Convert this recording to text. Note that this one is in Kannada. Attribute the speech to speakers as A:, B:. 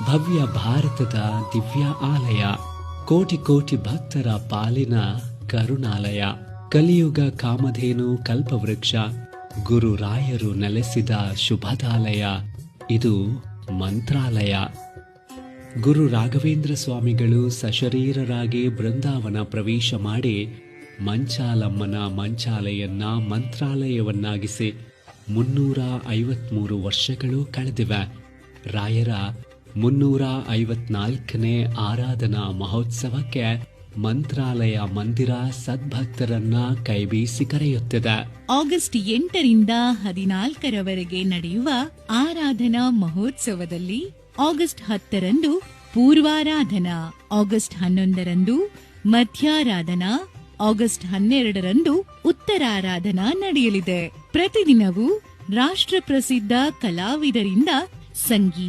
A: ಭವ್ಯ ಭಾರತದ ದಿವ್ಯ ಆಲಯ, ಕೋಟಿ ಕೋಟಿ ಭಕ್ತರ ಪಾಲಿನ ಕರುಣಾಲಯ, ಕಲಿಯುಗ ಕಾಮಧೇನು ಕಲ್ಪವೃಕ್ಷ, ಗುರು ರಾಯರು ನೆಲೆಸಿದ ಶುಭದಾಲಯ, ಇದು ಮಂತ್ರಾಲಯ. ಗುರು ರಾಘವೇಂದ್ರ ಸ್ವಾಮಿಗಳು ಸಶರೀರರಾಗಿ ಬೃಂದಾವನ ಪ್ರವೇಶ ಮಾಡಿ ಮಂಚಾಲಮ್ಮನ ಮಂಚಾಲೆಯನ್ನ ಮಂತ್ರಾಲಯವನ್ನಾಗಿಸಿ 353 ವರ್ಷಗಳು ಕಳೆದಿವೆ. ರಾಯರ 354ನೇ ಆರಾಧನಾ ಮಹೋತ್ಸವಕ್ಕೆ ಮಂತ್ರಾಲಯ ಮಂದಿರ ಸದ್ಭಕ್ತರನ್ನ ಕೈಬೀಸಿ ಕರೆಯುತ್ತಿದೆ.
B: ಆಗಸ್ಟ್ 8ರಿಂದ 14ರವರೆಗೆ ನಡೆಯುವ ಆರಾಧನಾ ಮಹೋತ್ಸವದಲ್ಲಿ ಆಗಸ್ಟ್ 10ರಂದು ಪೂರ್ವಾರಾಧನಾ, ಆಗಸ್ಟ್ 11ರಂದು ಮಧ್ಯಾರಾಧನಾ, ಆಗಸ್ಟ್ 12ರಂದು ಉತ್ತರಾರಾಧನಾ ನಡೆಯಲಿದೆ. ಪ್ರತಿದಿನವೂ ರಾಷ್ಟ್ರ ಪ್ರಸಿದ್ಧ ಕಲಾವಿದರಿಂದ ಸಂಗೀತ